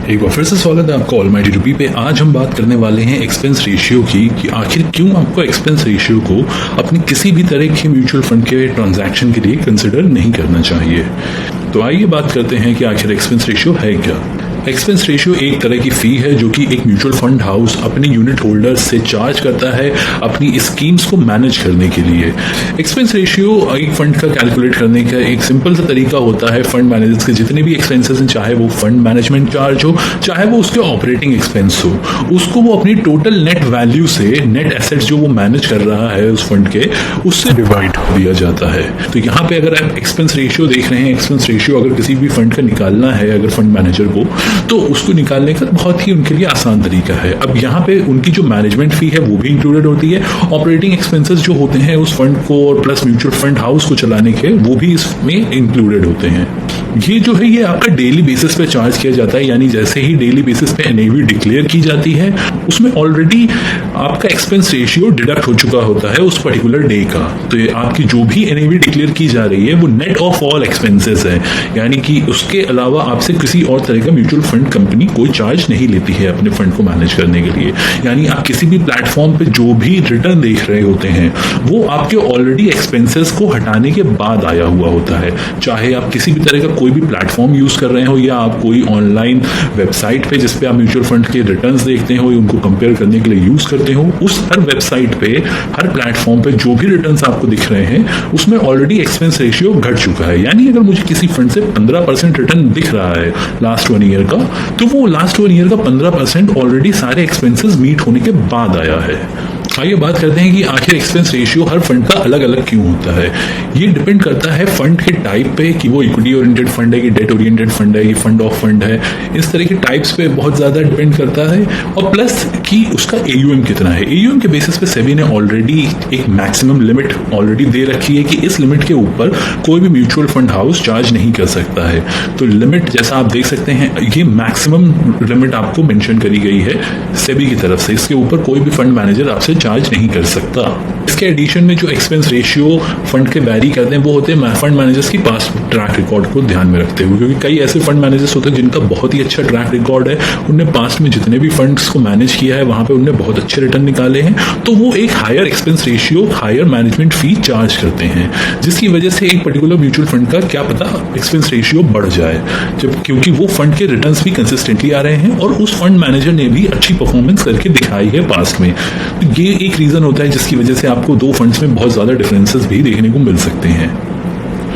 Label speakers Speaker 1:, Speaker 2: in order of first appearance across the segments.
Speaker 1: एक बार फिर से स्वागत है आपका ऑलमाइटी रुपी पे। आज हम बात करने वाले हैं एक्सपेंस रेशियो की कि आखिर क्यों आपको एक्सपेंस रेशियो को अपनी किसी भी तरह के म्यूचुअल फंड के ट्रांजैक्शन के लिए कंसिडर नहीं करना चाहिए। तो आइए बात करते हैं कि आखिर एक्सपेंस रेशियो है क्या। एक्सपेंस रेशियो एक तरह की फी है जो कि एक म्यूचुअल फंड हाउस अपने यूनिट होल्डर्स से चार्ज करता है अपनी स्कीम्स को मैनेज करने के लिए। एक्सपेंस रेशियो एक फंड का कैलकुलेट करने का एक सिंपल सा तरीका होता है। फंड मैनेजर्स के जितने भी एक्सपेंसेस हैं, चाहे वो फंड मैनेजमेंट चार्ज हो, चाहे वो उसके ऑपरेटिंग एक्सपेंस हो, उसको वो अपनी टोटल नेट वैल्यू से, नेट एसेट्स जो वो मैनेज कर रहा है उस फंड के, उससे डिवाइड दिया जाता है। तो यहाँ पे अगर आप एक्सपेंस रेशियो देख रहे हैं, एक्सपेंस रेशियो अगर किसी भी फंड का निकालना है अगर फंड मैनेजर को, तो उसको निकालने का बहुत ही उनके लिए आसान तरीका है। अब यहाँ पे उनकी जो मैनेजमेंट फी है वो भी इंक्लूडेड होती है, ऑपरेटिंग एक्सपेंसेस जो होते हैं उस फंड को और प्लस म्यूचुअल फंड हाउस को चलाने के, वो भी इसमें इंक्लूडेड होते हैं। ये जो है ये आपका डेली बेसिस पे चार्ज किया जाता है, यानी जैसे ही डेली बेसिस पे एनएवी डिक्लेयर की जाती है उसमें ऑलरेडी आपका एक्सपेंस रेशियो डिडक्ट हो चुका होता है उस पर्टिकुलर डे का। तो ये आपकी जो भी एनएवी डिक्लेयर की जा रही है वो नेट ऑफ ऑल एक्सपेंसेस है, यानी कि उसके अलावा आपसे किसी और तरह का म्यूचुअल फंड कंपनी कोई चार्ज नहीं लेती है अपने फंड को मैनेज करने के लिए। यानी आप किसी भी प्लेटफॉर्म पे जो भी रिटर्न देख रहे होते हैं वो आपके ऑलरेडी एक्सपेंसेस को हटाने के बाद आया हुआ होता है। चाहे आप किसी भी तरह का कोई भी प्लेटफॉर्म यूज कर रहे हो या आप कोई ऑनलाइन वेबसाइट पे जिसपे आप म्यूचुअल फंड के रिटर्न्स देखते हो, उनको कंपेयर करने के लिए यूज करते हो, उस हर वेबसाइट पे, हर प्लेटफॉर्म पे जो भी रिटर्न्स आपको दिख रहे हैं उसमें ऑलरेडी एक्सपेंस रेशियो घट चुका है। यानी अगर मुझे किसी फंड से 15% रिटर्न दिख रहा है लास्ट 1 ईयर का, तो वो लास्ट 1 ईयर का 15% ऑलरेडी सारे एक्सपेंसेस मीट होने के बाद आया है। आइए बात करते हैं कि आखिर एक्सपेंस रेशियो हर फंड का अलग अलग क्यों होता है। ये डिपेंड करता है फंड के टाइप पे कि वो इक्विटी ओरिएंटेड फंड है कि डेट ओरिएंटेड फंड है कि फंड ऑफ फंड है। इस तरह के टाइप्स पे बहुत ज़्यादा डिपेंड करता है, और प्लस कि उसका एयूएम कितना है। एयूएम के बेसिस पे सेबी ने ऑलरेडी एक मैक्सिमम लिमिट ऑलरेडी दे रखी है कि इस लिमिट के ऊपर कोई भी म्यूचुअल फंड हाउस चार्ज नहीं कर सकता है। तो लिमिट जैसा आप देख सकते हैं, ये मैक्सिमम लिमिट आपको मेंशन करी गई है सेबी की तरफ से। इसके ऊपर कोई भी फंड मैनेजर आपसे चार्ज नहीं कर सकता। इसके एडिशन में जो एक्सपेंस रेशियो फंड के वैरी करते हैं वो होते हैं फंड मैनेजर्स की पास्ट ट्रैक रिकॉर्ड को ध्यान में रखते हुए, क्योंकि कई ऐसे फंड मैनेजर्स होते हैं जिनका बहुत ही अच्छा ट्रैक रिकॉर्ड है, उनने पास्ट में जितने भी फंड्स को मैनेज किया है वहां पे उनने बहुत अच्छे रिटर्न निकाले हैं, तो वो एक higher expense ratio, higher management fee charge करते हैं, जिसकी वजह से एक पर्टिकुलर म्यूचुअल फंड का क्या पता एक्सपेंस रेशियो बढ़ जाए, जब क्योंकि वो फंड के रिटर्न्स भी कंसिस्टेंटली आ रहे हैं और उस फंड मैनेजर ने भी अच्छी परफॉर्मेंस करके दिखाई है पास्ट में। तो ये एक रीजन होता है जिसकी वजह से आपको दो फंड्स में बहुत ज्यादा डिफरेंसेस भी देखने को मिल सकते हैं।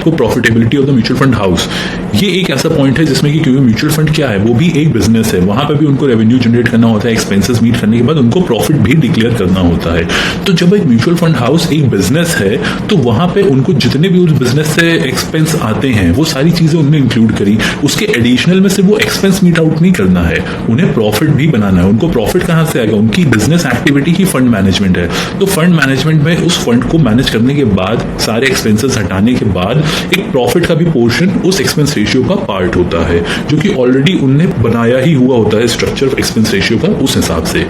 Speaker 1: Profitability of the mutual fund house, ये एक ऐसा पॉइंट है जिसमें कि क्योंकि म्यूचुअल फंड क्या है, वो भी एक बिजनेस है, वहां पे भी उनको रेवेन्यू जनरेट करना होता है, एक्सपेंसेस मीट करने के बाद उनको प्रॉफिट भी डिक्लेयर करना होता है। तो जब एक म्यूचुअल फंड हाउस एक बिजनेस है तो वहां पे उनको जितने भी उस बिजनेस से एक्सपेंस आते हैं वो सारी चीजें उन्होंने इंक्लूड करी, उसके एडिशनल में से वो एक्सपेंस मीट आउट नहीं करना है, उन्हें प्रॉफिट भी बनाना है। उनको प्रॉफिट कहां से आएगा, उनकी बिजनेस एक्टिविटी ही फंड मैनेजमेंट है। तो फंड मैनेजमेंट में उस फंड को मैनेज करने के बाद, सारे एक्सपेंसेस हटाने के बाद, एक प्रॉफिट का भी पोर्शन उस एक्सपेंस रेशियो का पार्ट होता है, जो कि ऑलरेडी उनने बनाया ही हुआ होता है स्ट्रक्चर एक्सपेंस रेशियो का उस हिसाब से।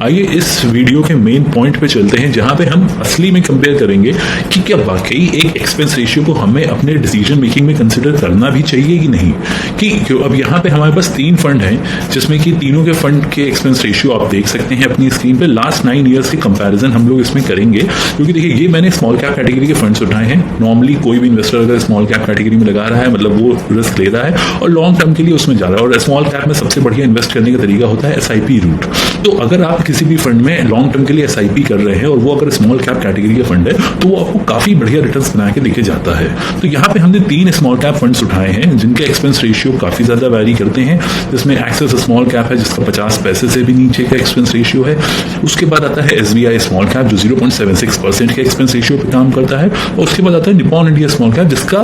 Speaker 1: आइए इस वीडियो के मेन पॉइंट पे चलते हैं, जहां पे हम असली में कंपेयर करेंगे कि क्या वाकई एक एक्सपेंस रेशियो को हमें अपने डिसीजन मेकिंग में कंसिडर करना भी चाहिए कि नहीं। कि अब यहाँ पे हमारे पास 3 फंड हैं जिसमें कि तीनों के फंड के एक्सपेंस रेशियो आप देख सकते हैं अपनी स्क्रीन पे। लास्ट 9 ईयर्स के कंपैरिजन हम लोग इसमें करेंगे, क्योंकि देखिए ये मैंने स्मॉल कैप कैटेगरी के फंड्स उठाए हैं। नॉर्मली कोई भी इन्वेस्टर अगर स्मॉल कैप कैटेगरी में लगा रहा है मतलब वो रिस्क ले रहा है और लॉन्ग टर्म के लिए उसमें जा रहा है, और स्मॉल कैप में सबसे बढ़िया इन्वेस्ट करने का तरीका होता है एसआईपी रूट। तो अगर आप किसी भी फंड में लॉन्ग टर्म के लिए एसआईपी कर रहे हैं और वो अगर स्मॉल कैप कैटेगरी का फंड है तो वो आपको काफी बढ़िया रिटर्न्स बना के दिखे जाता है। तो यहाँ पे हमने 3 स्मॉल कैप फंड्स उठाए हैं जिनके एक्सपेंस रेशियो काफी ज्यादा वैरी करते हैं, जिसमें एक्सेस स्मॉल कैप है जिसका 50 पैसे से भी नीचे का एक्सपेंस रेशियो है। उसके बाद आता है एसबीआई स्मॉल कैप जो 0.76% के एक्सपेंस रेशियो पे काम करता है, और उसके बाद आता है निप्पॉन इंडिया स्मॉल कैप जिसका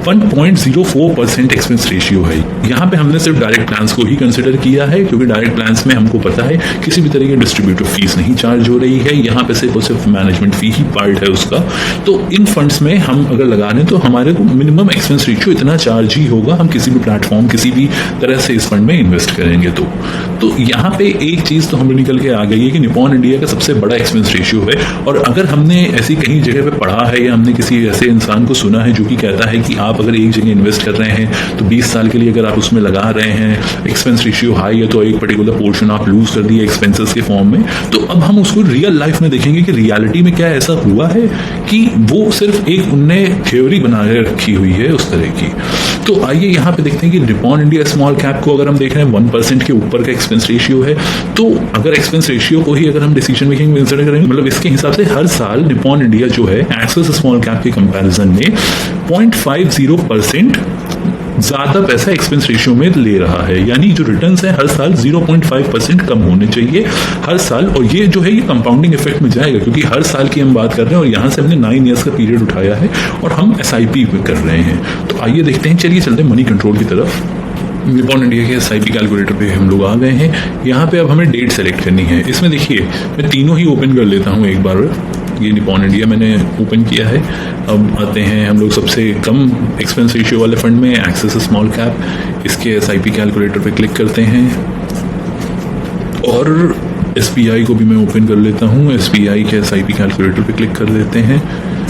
Speaker 1: 1.04% एक्सपेंस रेशियो है। यहाँ पे हमने सिर्फ डायरेक्ट प्लान्स को ही कंसिडर किया है, क्योंकि डायरेक्ट प्लान्स में हमको पता है किसी भी तरह की डिस्ट्रीब्यूटर फीस नहीं चार्ज हो रही है, यहाँ पे सिर्फ मैनेजमेंट फी ही पार्ट है उसका। तो इन फंड्स में हम अगर लगा रहे तो हमारे को मिनिमम एक्सपेंस रेशियो इतना चार्ज ही होगा, हम किसी भी प्लेटफॉर्म किसी भी तरह से इस फंड में इन्वेस्ट करेंगे तो यहाँ पे एक चीज तो हम निकल के आ गई है कि निप्पॉन इंडिया का सबसे बड़ा एक्सपेंस रेशियो है। और अगर हमने ऐसी कहीं जगह पे पढ़ा है या हमने किसी ऐसे इंसान को सुना है जो कि कहता है कि आप अगर एक जगह इन्वेस्ट कर रहे हैं तो 20 साल के लिए अगर आप उसमें लगा रहे हैं, एक्सपेंस रेशियो हाई है तो एक पर्टिकुलर पोर्शन आप लूज कर दिए एक्सपेंसेस के फॉर्म में। तो अब हम उसको रियल लाइफ में देखेंगे कि रियलिटी में क्या ऐसा हुआ है कि वो सिर्फ एक उनने थ्योरी बना के रखी हुई है उस तरह की। तो आइए यहाँ पे देखते हैं कि निपॉन इंडिया स्मॉल कैप को अगर हम देख रहे हैं 1% के ऊपर का एक्सपेंस रेशियो है, तो अगर एक्सपेंस रेशियो को ही अगर हम डिसीजन मेकिंग में कंसिडर करेंगे, मतलब इसके हिसाब से हर साल निपॉन इंडिया जो है एक्सेस स्मॉल कैप के कंपैरिजन में 0.50% ज्यादा पैसा एक्सपेंस रेशियो में ले रहा है। यानी जो रिटर्न्स है हर साल 0.5% कम होने चाहिए हर साल। और ये जो है ये कंपाउंडिंग इफेक्ट में जाएगा, क्योंकि हर साल की हम बात कर रहे हैं और यहाँ से हमने 9 ईयर्स का पीरियड उठाया है और हम SIP कर रहे हैं। तो आइए देखते हैं, चलिए चलते हैं मनी कंट्रोल की तरफ। निपॉन इंडिया के SIP कैलकुलेटर पे हम लोग आ गए हैं। यहाँ पे अब हमें डेट सेलेक्ट करनी है। इसमें देखिए मैं तीनों ही ओपन कर लेता हूँ एक बार। ये निपॉन इंडिया मैंने ओपन किया है। अब आते हैं हम लोग सबसे कम एक्सपेंस रेशियो वाले फंड में, एक्सेस स्मॉल कैप। इसके SIP कैलकुलेटर पे क्लिक करते हैं और SBI को भी मैं ओपन कर लेता हूँ। SBI के SIP कैलकुलेटर पे क्लिक कर देते हैं।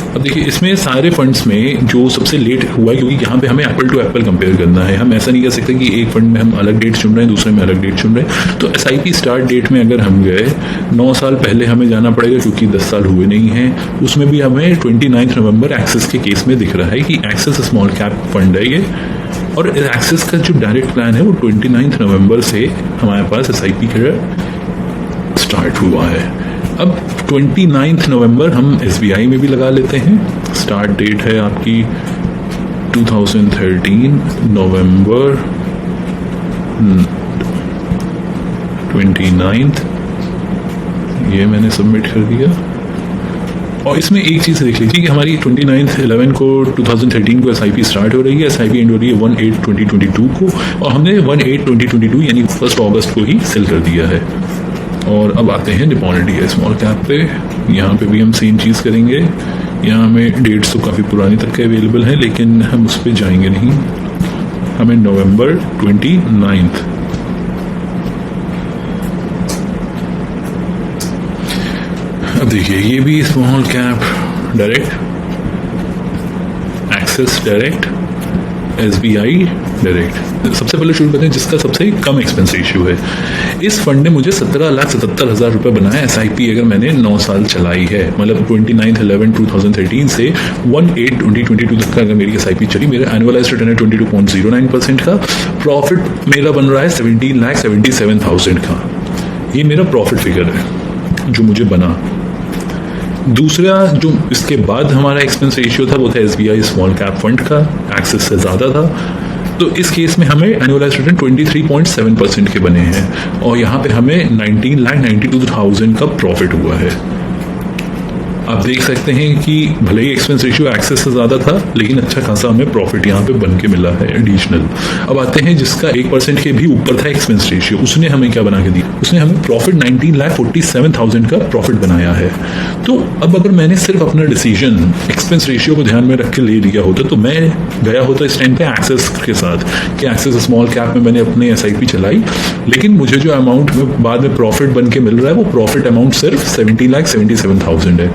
Speaker 1: अब देखिए इसमें सारे फंड्स में जो सबसे लेट हुआ है, क्योंकि यहाँ पे हमें एप्पल टू एप्पल कंपेयर करना है। हम ऐसा नहीं कर सकते कि एक फंड में हम अलग डेट चुन रहे हैं, दूसरे में अलग डेट चुन रहे हैं। तो SIP स्टार्ट डेट में अगर हम गए 9 साल पहले हमें जाना पड़ेगा, क्योंकि 10 साल हुए नहीं हैं। उसमें भी हमें 29 नवंबर एक्सेस के केस में दिख रहा है कि एक्सेस स्मॉल कैप फंड है ये। और एक्सेस का जो डायरेक्ट प्लान है वो 29 नवंबर से हमारे पास SIP का स्टार्ट हुआ है। अब 29 नवंबर हम SBI में भी लगा लेते हैं। स्टार्ट डेट है आपकी 2013 नवंबर 29। ये मैंने सबमिट कर दिया। और इसमें एक चीज़ देख लीजिए कि हमारी 29/11 को 2013 को SIP स्टार्ट हो रही है। SIP एंड हो रही है 1/8/2022 को, और हमने 1/8/2022 यानी 1 अगस्त को ही सेल कर दिया है। और अब आते हैं निपॉन इंडिया स्मॉल कैप पे। यहाँ पे भी हम सेम चीज़ करेंगे। यहाँ हमें डेट्स तो काफ़ी पुरानी तक के अवेलेबल हैं, लेकिन हम उस पर जाएंगे नहीं। हमें नवंबर 29। अब देखिए ये भी small cap direct, Axis direct, SBI direct. सबसे पहले शुरू करते हैं जिसका सबसे कम एक्सपेंस रेशियो है। इस फंड ने मुझे 17,77,000 रुपये बनाया SIP अगर मैंने 9 साल चलाई है। मतलब 29/11/2013 से 1/8/2022 तक का अगर मेरी SIP चली, मेरा एनुअलाइज्ड रिटर्न है 22.09% का। प्रॉफिट मेरा बन रहा है 17,77,000 का। ये मेरा प्रॉफिट फिगर है जो मुझे बना। दूसरा जो इसके बाद हमारा एक्सपेंस रेशियो था वो था SBI स्मॉल कैप फंड का, एक्सेस से ज़्यादा था। तो इस केस में हमें एनुअलाइज्ड रिटर्न 23.7% के बने हैं और यहाँ पे हमें 19,92,000 का प्रॉफिट हुआ है। आप देख सकते हैं कि भले ही एक्सपेंस रेशियो एक्सेस से ज़्यादा था, लेकिन अच्छा खासा हमें प्रॉफिट यहाँ पे बन के मिला है एडिशनल। अब आते हैं जिसका 1% के भी ऊपर था एक्सपेंस रेशियो, उसने हमें क्या बना के दिया? उसने हमें प्रॉफिट 19,47,000 का प्रॉफिट बनाया है। तो अब अगर मैंने सिर्फ अपना डिसीजन एक्सपेंस रेशियो को ध्यान में रख के ले लिया होता तो मैं गया होता इस टाइम पे एक्सेस के साथ कि एक्सेस स्मॉल कैप में मैंने अपने SIP चलाई, लेकिन मुझे जो अमाउंट में बाद में प्रॉफिट बन के मिल रहा है वो प्रॉफिट अमाउंट सिर्फ 17,77,000 है।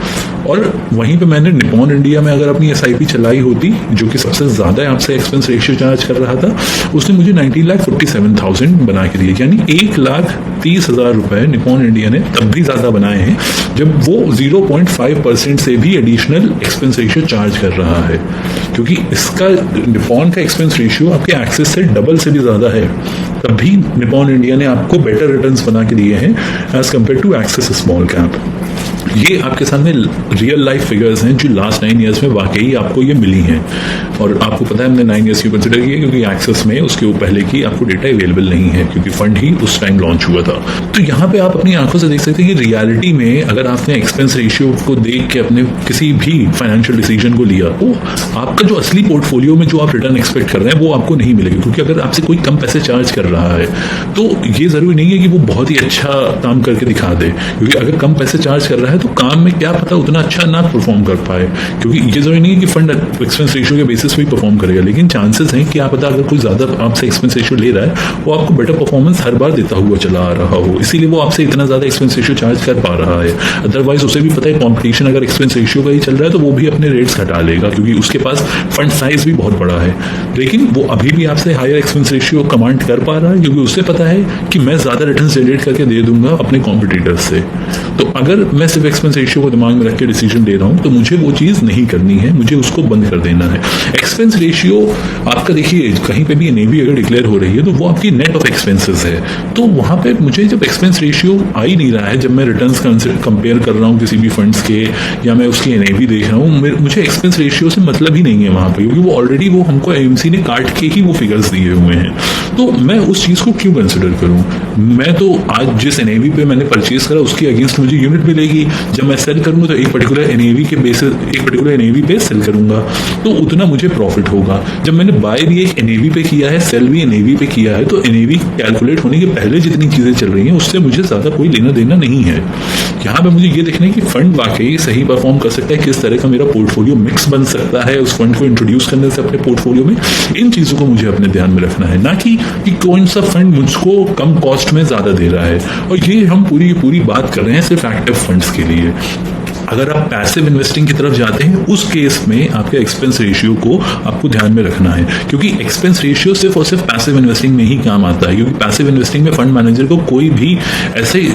Speaker 1: और वहीं पे मैंने निपॉन इंडिया में अगर अपनी SIP चलाई होती, जो कि सबसे ज़्यादा आपसे एक्सपेंस रेशियो चार्ज कर रहा था, उसने मुझे 19,47,000 बना के दिए। यानी 1,30,000 रुपये निपॉन इंडिया ने तब भी ज़्यादा बनाए हैं जब वो 0.5% से भी एडिशनल एक्सपेंस रेशियो चार्ज कर रहा है, क्योंकि इसका निपॉन का एक्सपेंस रेशियो आपके एक्सेस से डबल से भी ज़्यादा है। तब भी निपॉन इंडिया ने आपको बेटर रिटर्न्स बना के दिए हैं as compare to Axis small cap. ये आपके सामने रियल लाइफ फिगर्स हैं जो लास्ट 9 ईयर्स में वाकई आपको ये मिली हैं। और आपको पता है हमने 9 ईयर्स क्यों कंसिडर किया, क्योंकि एक्सेस में उसके पहले की आपको डेटा अवेलेबल नहीं है, क्योंकि फंड ही उस टाइम लॉन्च हुआ था। तो यहाँ पे आप अपनी आंखों से देख सकते हैं कि रियलिटी में अगर आपने एक्सपेंस रेशियो को देख के अपने किसी भी फाइनेंशियल डिसीजन को लिया, तो आपका जो असली पोर्टफोलियो में जो आप रिटर्न एक्सपेक्ट कर रहे हैं वो आपको नहीं मिलेगी। क्योंकि अगर आपसे कोई कम पैसे चार्ज कर रहा है तो ये जरूरी नहीं है कि वो बहुत ही अच्छा काम करके दिखा दे, क्योंकि अगर कम पैसे चार्ज कर रहा है रहा है तो काम में क्या पता उतना अच्छा ना परफॉर्म कर पाए, क्योंकि ये जरूरी नहीं है कि फंड एक्सपेंस रेशियो के बेसिस पे ही परफॉर्म करेगा, लेकिन चांसेस हैं कि आप पता अगर कोई ज्यादा आपसे एक्सपेंस रेशियो ले रहा है वो आपको बेटर परफॉर्मेंस हर बार देता हुआ चला आ रहा हो, इसीलिए वो आपसे इतना ज्यादा एक्सपेंस रेशियो चार्ज कर पा रहा है। अदरवाइज उसे भी पता है कंपटीशन अगर एक्सपेंस रेशियो का ही चल रहा है तो वो भी अपने रेट्स घटा लेगा, क्योंकि उसके पास फंड साइज भी बहुत बड़ा है। लेकिन वो अभी भी आपसे हायर एक्सपेंस रेशियो कमांड कर पा रहा है, क्योंकि उसे पता है कि मैं ज्यादा रिटर्न जनरेट करके दे दूंगा अपने कॉम्पिटिटर्स से। तो अगर मैं सिर्फ एक्सपेंस रेशियो को दिमाग में रख के डिसीजन ले रहा हूं तो मुझे वो चीज नहीं करनी है, मुझे उसको बंद कर देना है। एक्सपेंस रेशियो आपका देखिए कहीं पे भी एनएवी अगर डिक्लेयर हो रही है तो वो आपकी नेट ऑफ एक्सपेंसेस है, तो वहां पे मुझे जब एक्सपेंस रेशियो आ ही नहीं रहा है, जब मैं रिटर्न्स कंपेयर कर रहा हूँ किसी भी फंड्स के या मैं उसकी एनएवी देख रहा हूँ, मुझे एक्सपेंस रेशियो से मतलब ही नहीं है वहां पे, क्योंकि वो ऑलरेडी वो हमको एएमसी ने काट के ही वो फिगर्स दिए हुए हैं। तो मैं उस चीज को क्यों कंसिडर करूं? मैं तो आज जिस एनएवी पे मैंने परचेज करा उसके अगेंस्ट मुझे यूनिट मिलेगी, जब मैं सेल करूंगा तो एक पर्टिकुलर एनएवी के बेसिस एक पर्टिकुलर एनएवी पे सेल करूंगा तो उतना मुझे प्रॉफिट होगा। जब मैंने बाय भी एक एनएवी पे किया है, सेल भी एनएवी पे किया है, तो एनएवी कैलकुलेट होने के पहले जितनी चीजें चल रही हैं उससे मुझे ज्यादा कोई लेना देना नहीं है। यहाँ पे मुझे ये देखना है कि फंड वाकई सही परफॉर्म कर सकता है, किस तरह का मेरा पोर्टफोलियो मिक्स बन सकता है उस फंड को इंट्रोड्यूस करने से अपने पोर्टफोलियो में। इन चीजों को मुझे अपने ध्यान में रखना है, ना कि कौन सा फंड मुझको कम कॉस्ट में ज्यादा दे रहा है। और ये हम पूरी बात कर रहे हैं सिर्फ एक्टिव फंड्स के लिए। अगर आप पैसिव इन्वेस्टिंग की तरफ जाते हैं उस केस में आपके एक्सपेंस रेशियो को आपको ध्यान में रखना है, क्योंकि एक्सपेंस रेशियो सिर्फ और सिर्फ पैसिव इन्वेस्टिंग में ही काम आता है। क्योंकि पैसिव इन्वेस्टिंग में फंड मैनेजर को कोई भी ऐसे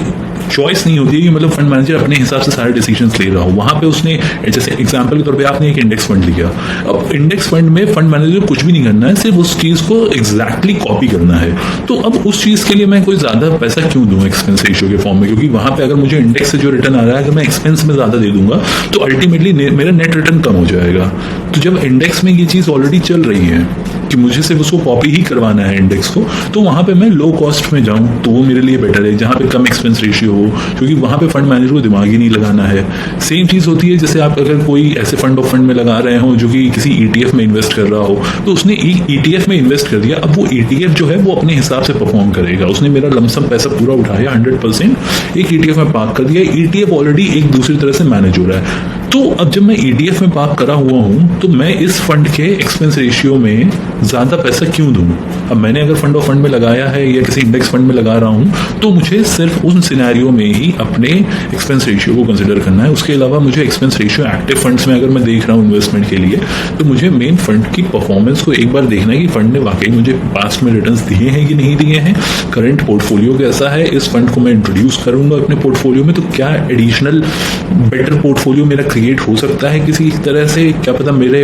Speaker 1: चॉइस नहीं होती है कि मतलब फंड मैनेजर अपने हिसाब से सारे डिसीजंस ले रहा हो। वहां पे उसने जैसे एग्जांपल के तौर पे आपने एक इंडेक्स फंड लिया, अब इंडेक्स फंड में फंड मैनेजर को कुछ भी नहीं करना है, सिर्फ उस चीज को एग्जैक्टली कॉपी करना है। तो अब उस चीज के लिए मैं कोई ज्यादा पैसा क्यों दूं एक्सपेंस रेशियो के फॉर्म में, क्योंकि वहां पे अगर मुझे इंडेक्स से जो रिटर्न आ रहा है अगर मैं एक्सपेंस में ज्यादा दे दूंगा तो अल्टीमेटली मेरा नेट रिटर्न कम हो जाएगा। तो जब इंडेक्स में ये चीज ऑलरेडी चल रही है कि मुझे सिर्फ उसको कॉपी ही करवाना है इंडेक्स को, तो वहां पे मैं लो कॉस्ट में जाऊं तो वो मेरे लिए बेटर है, जहां पे कम एक्सपेंस रेशियो हो, क्योंकि वहां पे फंड मैनेजर को दिमाग ही नहीं लगाना है। सेम चीज होती है जैसे आप अगर कोई ऐसे फंड ऑफ फंड में लगा रहे हो जो कि किसी ईटीएफ में इन्वेस्ट कर रहा हो, तो उसने ईटीएफ में इन्वेस्ट कर दिया, अब वो ईटीएफ जो है वो अपने हिसाब से परफॉर्म करेगा। उसने मेरा लमसम पैसा पूरा उठाया 100% एक ईटीएफ में पार्क कर दिया, ईटीएफ ऑलरेडी एक दूसरी तरह से मैनेज हो रहा है। तो अब जब मैं ईटीएफ में पार्क करा हुआ हूं तो मैं इस फंड के एक्सपेंस रेशियो में ज्यादा पैसा क्यों दूं? अब मैंने अगर फंड ऑफ फंड में लगाया है या किसी इंडेक्स फंड में लगा रहा हूं तो मुझे सिर्फ उन सिनेरियो में ही अपने एक्सपेंस रेशियो को कंसिडर करना है। उसके अलावा मुझे एक्सपेंस रेशियो एक्टिव फंड्स में अगर मैं देख रहा हूं इन्वेस्टमेंट के लिए तो मुझे मेन फंड की परफॉर्मेंस को एक बार देखना है कि फंड ने वाकई मुझे पास्ट में रिटर्न्स दिए हैं कि नहीं दिए हैं, करंट पोर्टफोलियो कैसा है, इस फंड को मैं इंट्रोड्यूस करूंगा अपने पोर्टफोलियो में तो क्या एडिशनल बेटर पोर्टफोलियो मेरा क्रिएट हो सकता है किसी तरह से। क्या पता मेरे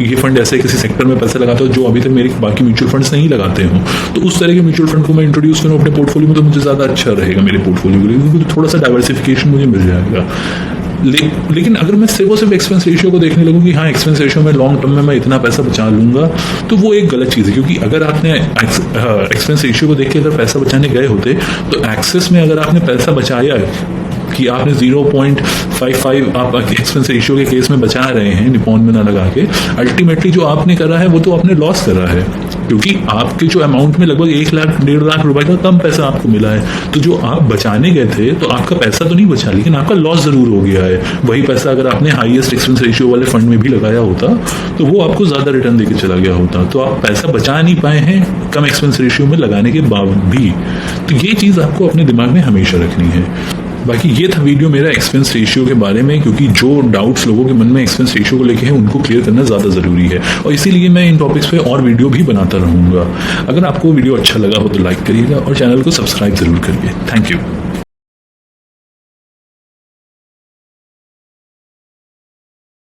Speaker 1: ये फंड ऐसे किसी सेक्टर में पैसे लगाते हो जो अभी तक मेरे बाकी म्यूचुअल फंड्स नहीं लगाते हो, तो उस तरह के म्यूचुअल फंड को मैं इंट्रोड्यूस करूं अपने पोर्टफोलियो में तो मुझे ज्यादा अच्छा रहेगा मेरे पोर्टफोलियो के लिए, क्योंकि थोड़ा सा डाइवर्सिफिकेशन मुझे मिल जाएगा। लेकिन अगर मैं सिर्फ एक्सपेंस रेशियो को देखने लगूं कि हाँ एक्सपेंस रेशियो में लॉन्ग टर्म में मैं इतना पैसा बचा लूंगा, तो वो एक गलत चीज़ है। क्योंकि अगर आपने एक्सपेंस रेशियो को देख के अगर पैसा बचाने गए होते तो एक्सेस में अगर आपने पैसा बचाया है कि आपने 0.55 आप एक्सपेंस रेशियो के केस में बचा रहे हैं निपॉन में ना लगा के, अल्टीमेटली जो आपने करा है वो तो आपने लॉस करा है, क्योंकि आपके जो अमाउंट में लगभग 1 लाख 1.5 लाख रुपए का कम पैसा आपको मिला है। तो जो आप बचाने गए थे तो आपका पैसा तो नहीं बचा, लेकिन आपका लॉस जरूर हो गया है। वही पैसा अगर आपने हाईएस्ट एक्सपेंस रेशियो वाले फंड में भी लगाया होता तो वो आपको ज्यादा रिटर्न देके चला गया होता। तो आप पैसा बचा नहीं पाए हैं कम एक्सपेंस रेशियो में लगाने के बावजूद भी। तो ये चीज आपको अपने दिमाग में हमेशा रखनी है। बाकी ये था वीडियो मेरा एक्सपेंस रेशियो के बारे में, क्योंकि जो डाउट्स लोगों के मन में एक्सपेंस रेशियो को लेके हैं उनको क्लियर करना ज़्यादा ज़रूरी है, और इसीलिए मैं इन टॉपिक्स पे और वीडियो भी बनाता रहूँगा। अगर आपको वीडियो अच्छा लगा हो तो लाइक करिएगा और चैनल को सब्सक्राइब ज़रूर करिए। Thank you.